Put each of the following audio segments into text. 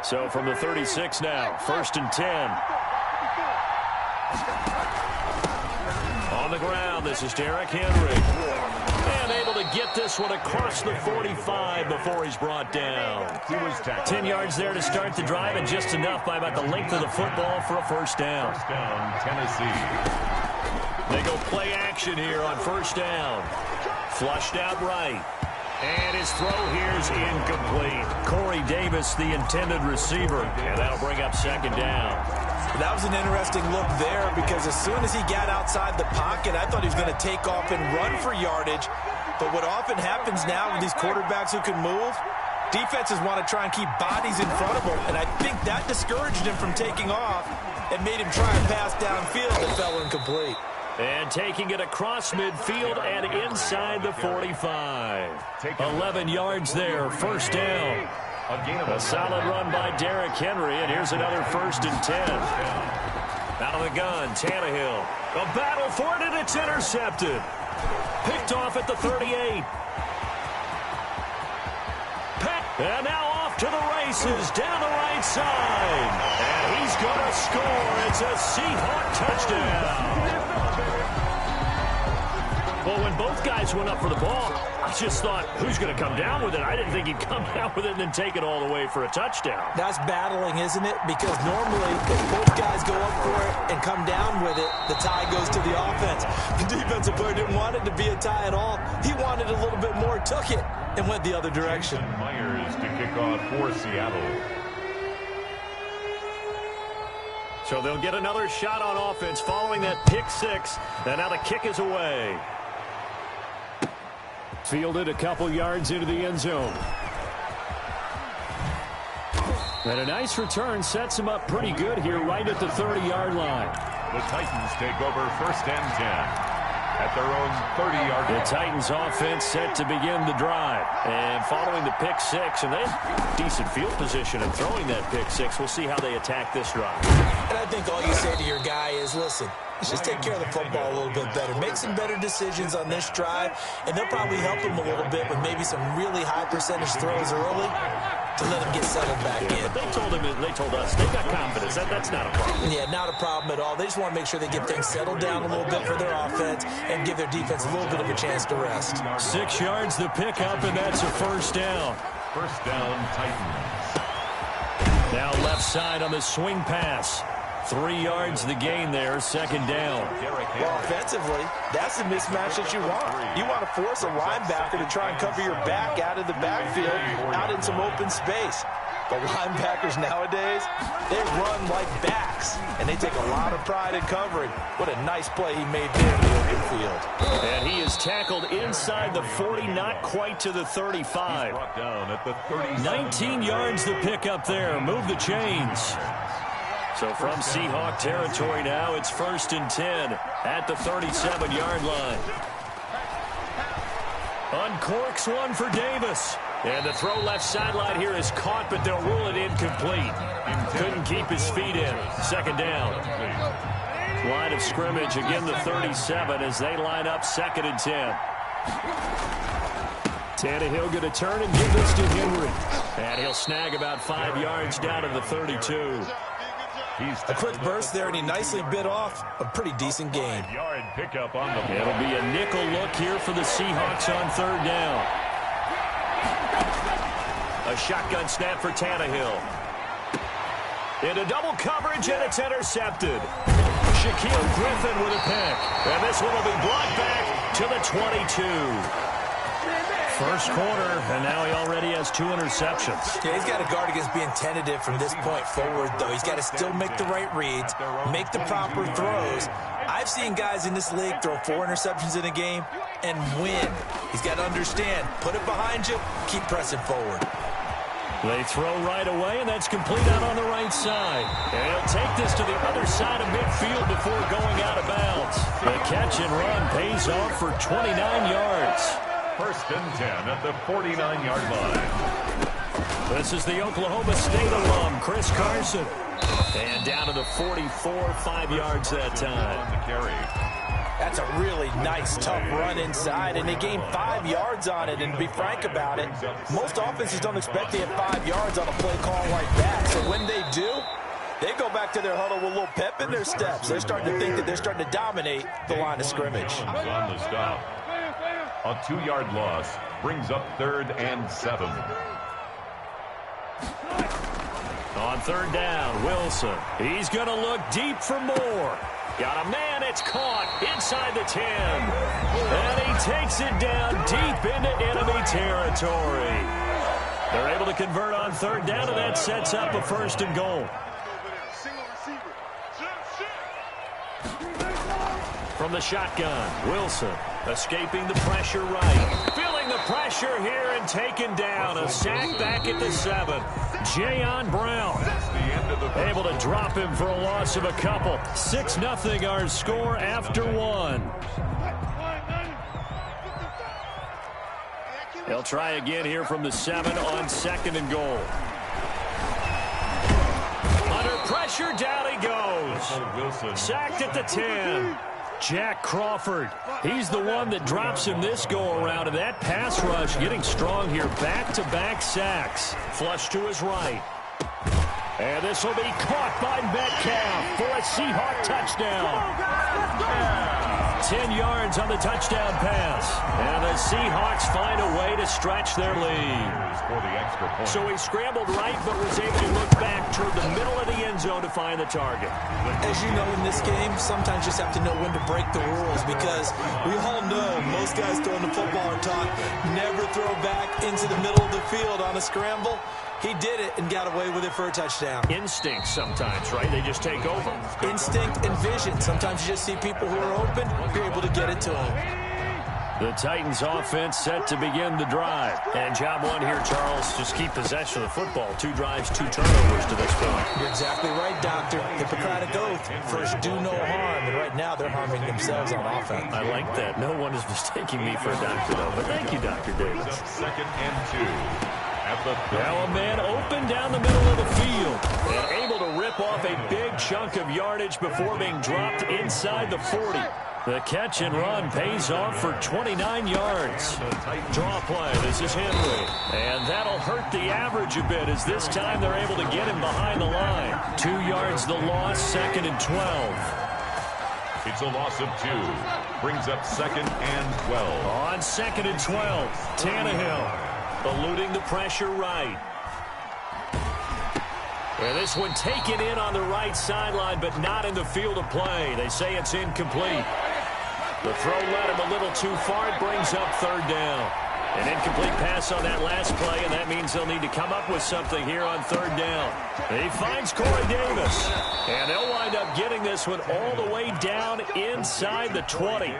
So from the 36 now, 1st and 10. On the ground, this is Derrick Henry. And able to get this one across the 45 before he's brought down. 10 yards there to start the drive, and just enough by about the length of the football for a first down. First down, Tennessee. They go play action here on first down. Flushed out right. And his throw here's incomplete. Corey Davis, the intended receiver. And that'll bring up second down. That was an interesting look there because as soon as he got outside the pocket, I thought he was going to take off and run for yardage. But what often happens now with these quarterbacks who can move, defenses want to try and keep bodies in front of them. And I think that discouraged him from taking off and made him try and pass downfield that fell incomplete. And taking it across midfield and inside the 45. 11 yards there, first down. A solid run by Derrick Henry, and here's another 1st and 10. Out of the gun, Tannehill. A battle for it, and it's intercepted. Picked off at the 38. And now off to the races, down the right side. And he's going to score. It's a Seahawk touchdown. Well, when both guys went up for the ball, I just thought, who's going to come down with it? I didn't think he'd come down with it and then take it all the way for a touchdown. That's battling, isn't it? Because normally, if both guys go up for it and come down with it, the tie goes to the offense. The defensive player didn't want it to be a tie at all. He wanted a little bit more, took it, and went the other direction. Jason Myers to kick off for Seattle. So they'll get another shot on offense following that pick six. And now the kick is away. Fielded a couple yards into the end zone. And a nice return sets him up pretty good here right at the 30-yard line. The Titans take over 1st and 10 at their own 30-yard line. The Titans offense set to begin the drive. And following the pick six, and they have decent field position in throwing that pick six. We'll see how they attack this drive. And I think all you say to your guy is, listen, just take care of the football a little bit better. Make some better decisions on this drive, and they'll probably help him a little bit with maybe some really high percentage throws early to let him get settled back in. But they told us they got confidence. That's not a problem. Yeah, not a problem at all. They just want to make sure they get things settled down a little bit for their offense and give their defense a little bit of a chance to rest. 6 yards the pickup, and that's a first down. First down, Titans. Now left side on the swing pass. 3 yards the gain there, second down. Well, offensively, that's the mismatch that you want. You want to force a linebacker to try and cover your back out of the backfield, out in some open space. But linebackers nowadays, they run like backs, and they take a lot of pride in covering. What a nice play he made there in the open field. And he is tackled inside the 40, not quite to the 35. Brought down at the 37. 19 yards the pickup there. Move the chains. So from Seahawk territory now, it's 1st and 10 at the 37-yard line. Uncorks one for Davis. And the throw left sideline here is caught, but they'll rule it incomplete. Couldn't keep his feet in. Second down. Line of scrimmage, again the 37 as they line up 2nd and 10. Tannehill going to turn and give this to Henry. And he'll snag about 5 yards down to the 32. A quick burst there, and he nicely bit off a pretty decent gain. Yard pickup on the It'll be a nickel look here for the Seahawks on 3rd down. A shotgun snap for Tannehill. Into double coverage, and it's intercepted. Shaquille Griffin with a pick. And this one will be brought back to the 22. First quarter, and now he already has 2 interceptions. Yeah, he's got to guard against being tentative from this point forward, though. He's got to still make the right reads, make the proper throws. I've seen guys in this league throw 4 interceptions in a game and win. He's got to understand, put it behind you, keep pressing forward. They throw right away, and that's complete out on the right side. And he'll take this to the other side of midfield before going out of bounds. The catch and run pays off for 29 yards. 1st and 10 at the 49-yard line. This is the Oklahoma State alum, Chris Carson. And down to the 44, 5 yards that time. On the carry. That's a really nice, tough run inside, and they gained 5 yards on it. And to be frank about it, most offenses don't expect to get 5 yards on a play call like that. So when they do, they go back to their huddle with a little pep in their steps. They're starting to think that they're starting to dominate the line of scrimmage. On the stop. A 2-yard loss brings up 3rd and 7. On 3rd down, Wilson. He's going to look deep for more. Got a man, it's caught inside the 10. And he takes it down deep into enemy territory. They're able to convert on 3rd down, and that sets up a 1st and goal. From the shotgun, Wilson escaping the pressure right. Feeling the pressure here and taken down. A sack back at the 7. Jayon Brown able to drop him for a loss of a couple. 6-0 our score after 1. They'll try again here from the 7 on 2nd and goal. Under pressure, down he goes. Sacked at the 10. Jack Crawford, he's the one that drops him this go-around, and that pass rush getting strong here. Back-to-back sacks. Flush to his right. And this will be caught by Metcalf for a Seahawk touchdown. 10 yards on the touchdown pass. And the Seahawks find a way to stretch their lead. So he scrambled right, but was able to look back toward the middle of the end zone to find the target. As you know, in this game, sometimes you just have to know when to break the rules, because we all know most guys throwing the football are taught never throw back into the middle of the field on a scramble. He did it and got away with it for a touchdown. Instinct sometimes, right? They just take over. Instinct and vision. Sometimes you just see people who are open, you're able to get it to them. The Titans offense set to begin the drive. And job 1 here, Charles, just keep possession of the football. 2 drives, 2 turnovers to this point. You're exactly right, Doctor. Hippocratic oath. First, do no harm. And right now, they're harming themselves on offense. I like that. No one is mistaking me for a doctor, though. But thank you, Dr. Davis. 2nd and 2. Now a man open down the middle of the field and able to rip off a big chunk of yardage before being dropped inside the 40. The catch and run pays off for 29 yards. Draw play. This is Henry. And that'll hurt the average a bit, as this time they're able to get him behind the line. 2 yards the loss, 2nd and 12. It's a loss of 2. Brings up 2nd and 12. On 2nd and 12, Tannehill eluding the pressure right. And this one taken in on the right sideline, but not in the field of play. They say it's incomplete. The throw led him a little too far. It brings up 3rd down. An incomplete pass on that last play, and that means they'll need to come up with something here on 3rd down. He finds Corey Davis. And they'll wind up getting this one all the way down inside the 20.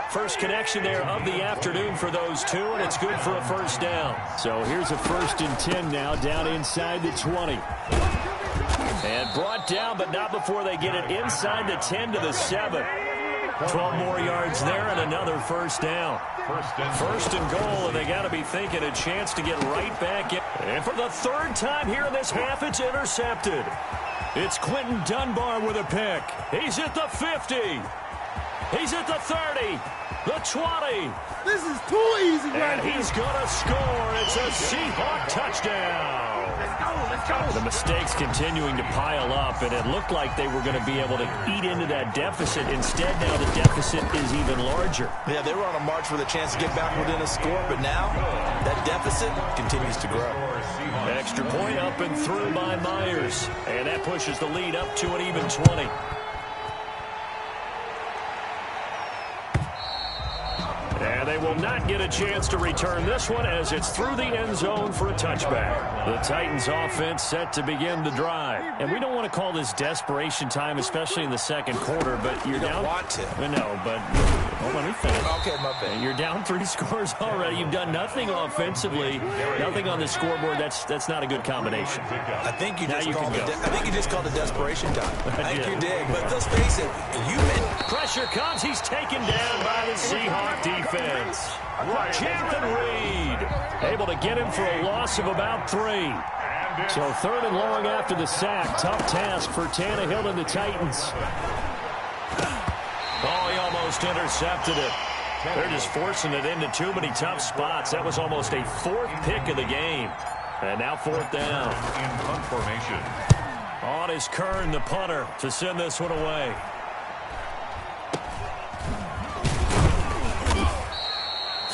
First connection there of the afternoon for those two, and it's good for a 1st down. So here's a 1st and 10 now, down inside the 20. And brought down, but not before they get it inside the 10 to the 7. 12 more yards there and another 1st down. First and goal, and they got to be thinking a chance to get right back in. And for the 3rd time here in this half, it's intercepted. It's Quentin Dunbar with a pick. He's at the 50. He's at the 30. The 20. This is too easy right here. And he's going to score. It's a Seahawk touchdown. Let's go. The mistakes continuing to pile up, and it looked like they were going to be able to eat into that deficit. Instead, now the deficit is even larger. Yeah, they were on a march with a chance to get back within a score, but now that deficit continues to grow. Extra point up and through by Myers, and that pushes the lead up to an even 20. And they will not get a chance to return this one, as it's through the end zone for a touchback. The Titans offense set to begin the drive. And we don't want to call this desperation time, especially in the 2nd quarter, but you're down. Don't want to. No, but let me finish. Okay, my bad. You're down 3 scores already. You've done nothing offensively, nothing on the scoreboard. That's not a good combination. I think you just called it desperation time. I think you did. But let's face it, pressure comes. He's taken down by the Seahawk defense. Jaron Reed able to get him for a loss of about 3. So 3rd and long after the sack. Tough task for Tannehill and the Titans. Oh, he almost almost intercepted it. They're just forcing it into too many tough spots. That was almost a fourth pick of the game. And now fourth down. In punt formation. On is Kern, the punter, to send this one away.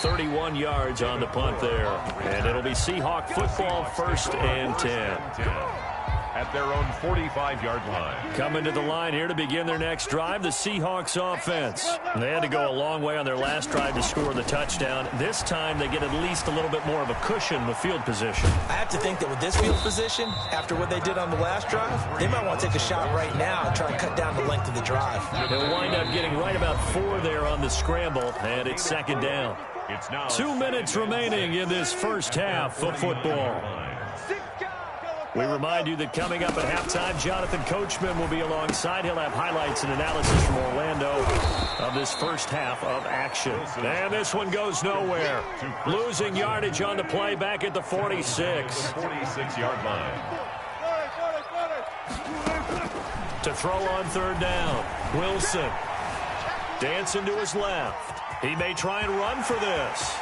.31 yards on the punt there. And it'll be Seahawk football, 1st and 10. At their own 45-yard line. Coming to the line here to begin their next drive, the Seahawks offense. They had to go a long way on their last drive to score the touchdown. This time they get at least a little bit more of a cushion with field position. I have to think that with this field position, after what they did on the last drive, they might want to take a shot right now and try and cut down the length of the drive. They'll wind up getting right about 4 there on the scramble, and it's 2nd down. It's now 2 minutes remaining in this first half of football. We remind you that coming up at halftime, Jonathan Coachman will be alongside. He'll have highlights and analysis from Orlando of this first half of action. And this one goes nowhere. Losing yardage on the play back at the 46. 46-yard line. To throw on 3rd down. Wilson dancing to his left. He may try and run for this.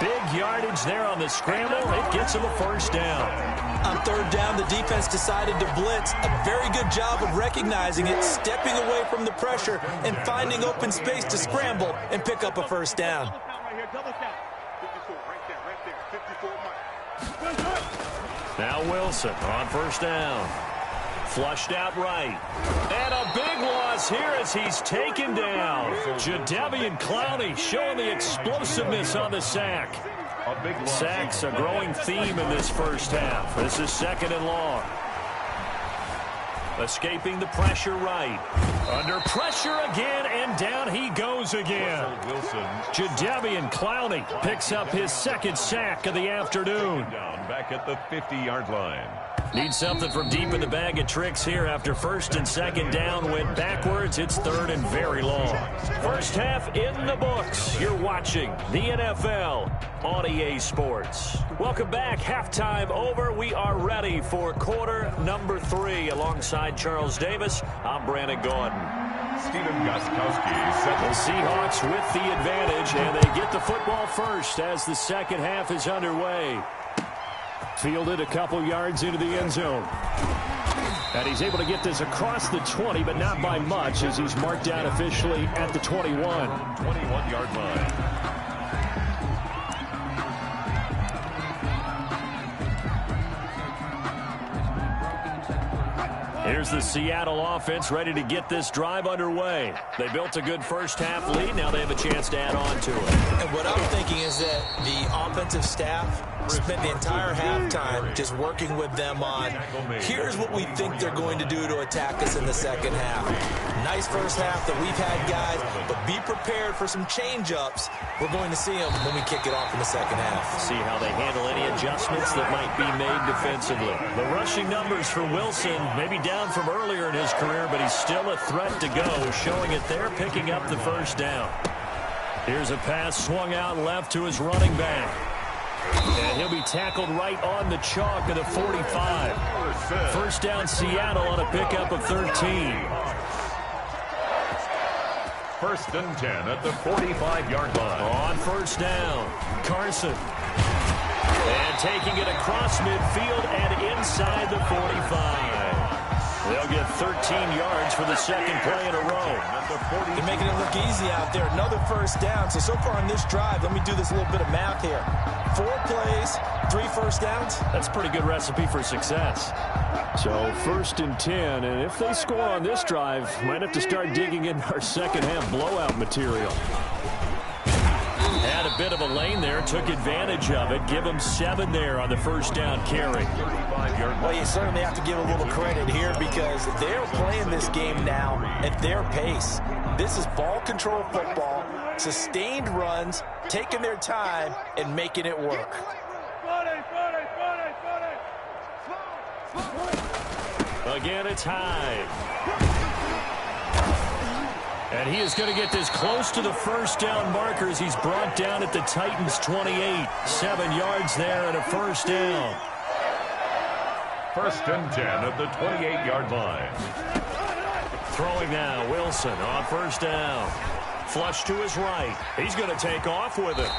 Big yardage there on the scramble. It gets him a 1st down. On 3rd down, the defense decided to blitz. A very good job of recognizing it, stepping away from the pressure, and finding open space to scramble and pick up a 1st down. Now Wilson on 1st down. Flushed out right. And a big loss here as he's taken down. Jadeveon Clowney showing the explosiveness on the sack. Sacks a growing theme in this first half. This is 2nd and long. Escaping the pressure right. Under pressure again, and down he goes again. Jadeveon Clowney picks up his 2nd sack of the afternoon. Down back at the 50-yard line. Need something from deep in the bag of tricks here after 1st and 2nd down went backwards. It's 3rd and very long. First half in the books. You're watching the NFL on EA Sports. Welcome back. Halftime over. We are ready for quarter number 3. Alongside Charles Davis, I'm Brandon Gordon. Stephen Gostkowski set the Seahawks with the advantage, and they get the football first as the second half is underway. Fielded a couple yards into the end zone. And he's able to get this across the 20, but not by much, as he's marked down officially at the 21. 21-yard line. Here's the Seattle offense ready to get this drive underway. They built a good first half lead. Now they have a chance to add on to it. And what I'm thinking is that the offensive staff spent the entire halftime just working with them on, here's what we think they're going to do to attack us in the second half. Nice first half that we've had, guys, but be prepared for some change-ups. We're going to see them when we kick it off in the second half. See how they handle any adjustments that might be made defensively. The rushing numbers for Wilson, maybe down from earlier in his career, but he's still a threat to go, showing it there, picking up the 1st down. Here's a pass swung out left to his running back. And he'll be tackled right on the chalk of the 45. 1st down Seattle on a pickup of 13. 1st and 10 at the 45-yard line. On 1st down, Carson. And taking it across midfield and inside the 45. They'll get 13 yards for the 2nd play in a row. They're making it look easy out there. Another 1st down. So far on this drive, let me do this little bit of math here. 4 plays, 3 1st downs. That's a pretty good recipe for success. So 1st and 10, and if they score on this drive, might have to start digging in our second half blowout material. Had a bit of a lane there, took advantage of it. Give him 7 there on the 1st down carry. Well, you certainly have to give a little credit here because they're playing this game now at their pace. This is ball control football, sustained runs, taking their time and making it work. Again, it's high. And he is going to get this close to the 1st down marker as he's brought down at the Titans' 28. 7 yards there and a 1st down. 1st and 10 at the 28-yard line. Throwing now, Wilson on first down. Flush to his right. He's going to take off with it.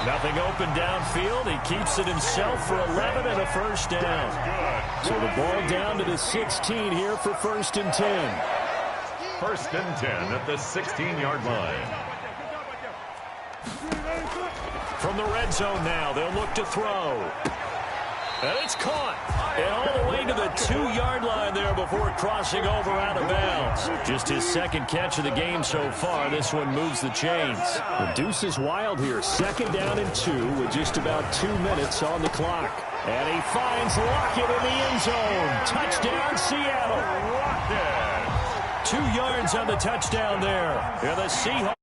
Nothing open downfield. He keeps it himself for 11 and a first down. So the ball down to the 16 here for 1st and 10. 1st and 10 at the 16-yard line. From the red zone now, they'll look to throw. And it's caught. And all the way to the 2-yard line there before crossing over out of bounds. Just his 2nd catch of the game so far. This one moves the chains. The deuce is wild here. 2nd down and 2 with just about 2 minutes on the clock. And he finds Lockett in the end zone. Touchdown, Seattle. 2 yards on the touchdown there. And the Seahawks.